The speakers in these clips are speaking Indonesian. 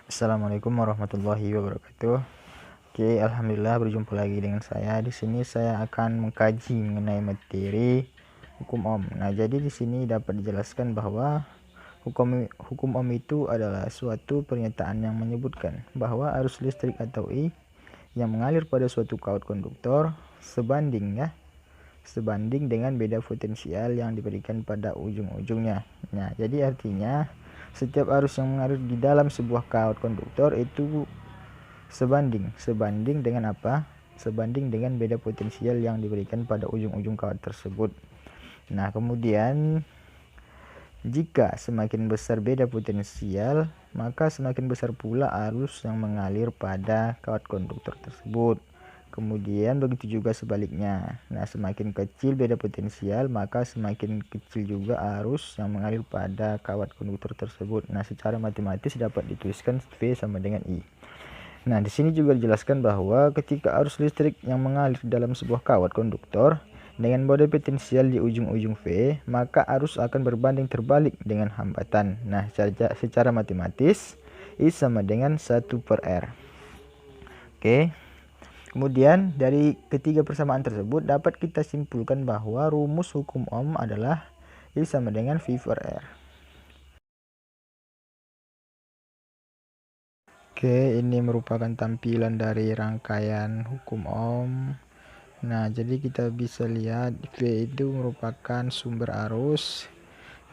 Assalamualaikum warahmatullahi wabarakatuh. Oke, alhamdulillah berjumpa lagi dengan saya. Di sini saya akan mengkaji mengenai materi hukum Ohm. Nah, jadi di sini dapat dijelaskan bahwa hukum Ohm itu adalah suatu pernyataan yang menyebutkan bahwa arus listrik atau I yang mengalir pada suatu kawat konduktor sebanding dengan beda potensial yang diberikan pada ujung-ujungnya. Nah, jadi artinya setiap arus yang mengalir di dalam sebuah kawat konduktor itu sebanding dengan apa? Sebanding dengan beda potensial yang diberikan pada ujung-ujung kawat tersebut. Nah, kemudian jika semakin besar beda potensial, maka semakin besar pula arus yang mengalir pada kawat konduktor tersebut. Kemudian begitu juga sebaliknya. Nah, semakin kecil beda potensial, maka semakin kecil juga arus yang mengalir pada kawat konduktor tersebut. Nah, secara matematis dapat dituliskan V sama dengan I. Nah, di sini juga dijelaskan bahwa ketika arus listrik yang mengalir dalam sebuah kawat konduktor dengan beda potensial di ujung-ujung V, maka arus akan berbanding terbalik dengan hambatan. Nah, secara matematis I sama dengan 1/R. Oke. Kemudian dari ketiga persamaan tersebut dapat kita simpulkan bahwa rumus hukum Ohm adalah I sama dengan V/R. Oke, ini merupakan tampilan dari rangkaian hukum Ohm. Nah, jadi kita bisa lihat V itu merupakan sumber arus.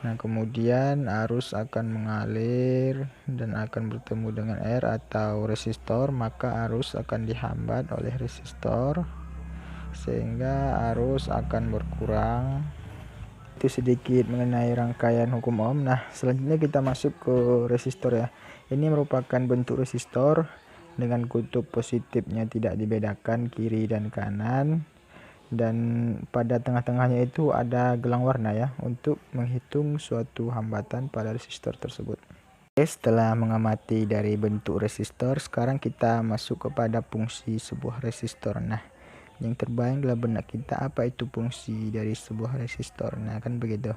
Nah, kemudian arus akan mengalir dan akan bertemu dengan R atau resistor, maka arus akan dihambat oleh resistor sehingga arus akan berkurang. Itu sedikit mengenai rangkaian hukum Ohm. Nah, selanjutnya kita masuk ke resistor ya. Ini merupakan bentuk resistor dengan kutub positifnya tidak dibedakan kiri dan kanan, dan pada tengah-tengahnya itu ada gelang warna ya untuk menghitung suatu hambatan pada resistor tersebut. Oke, setelah mengamati dari bentuk resistor, sekarang kita masuk kepada fungsi sebuah resistor. Nah, yang terbayang dalam benak kita apa itu fungsi dari sebuah resistor. Nah, kan begitu.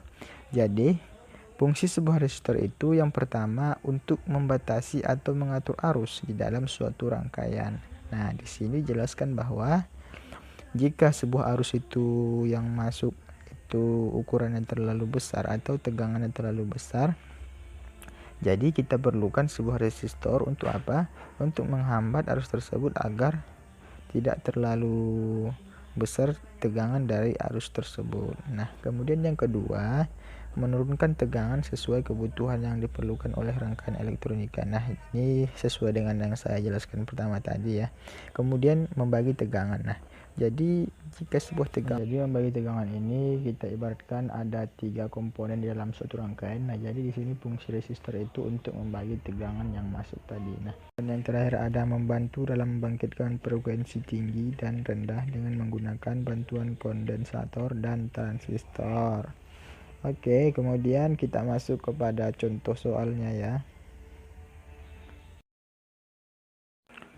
Jadi fungsi sebuah resistor itu yang pertama untuk membatasi atau mengatur arus di dalam suatu rangkaian. Nah, di sini jelaskan bahwa jika sebuah arus itu yang masuk itu ukurannya terlalu besar atau tegangannya terlalu besar, jadi kita perlukan sebuah resistor untuk apa? Untuk menghambat arus tersebut agar tidak terlalu besar tegangan dari arus tersebut. Nah, kemudian yang kedua, menurunkan tegangan sesuai kebutuhan yang diperlukan oleh rangkaian elektronika. Nah, ini sesuai dengan yang saya jelaskan pertama tadi ya. Kemudian membagi tegangan. Nah, jadi jika sebuah membagi tegangan ini kita ibaratkan ada 3 komponen di dalam suatu rangkaian. Nah, jadi di sini fungsi resistor itu untuk membagi tegangan yang masuk tadi. Nah, dan yang terakhir ada membantu dalam membangkitkan frekuensi tinggi dan rendah dengan menggunakan bantuan kondensator dan transistor. Oke, kemudian kita masuk kepada contoh soalnya ya.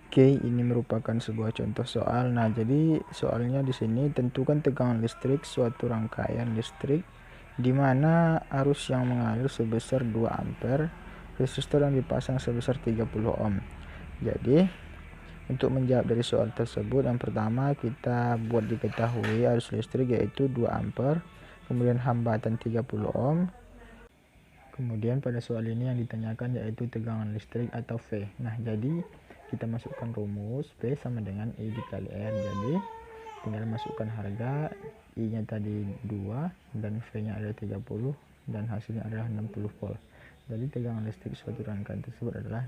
Oke, ini merupakan sebuah contoh soal. Nah, jadi soalnya di sini tentukan tegangan listrik suatu rangkaian listrik di mana arus yang mengalir sebesar 2 ampere, resistor yang dipasang sebesar 30 ohm. Jadi, untuk menjawab dari soal tersebut, yang pertama kita buat diketahui arus listrik yaitu 2 ampere, kemudian hambatan 30 ohm. Kemudian pada soal ini yang ditanyakan yaitu tegangan listrik atau V. Nah, jadi kita masukkan rumus V sama dengan I dikali R. Jadi tinggal masukkan harga, I nya tadi 2 dan V nya ada 30 dan hasilnya adalah 60 volt. Jadi tegangan listrik suatu rangkaian tersebut adalah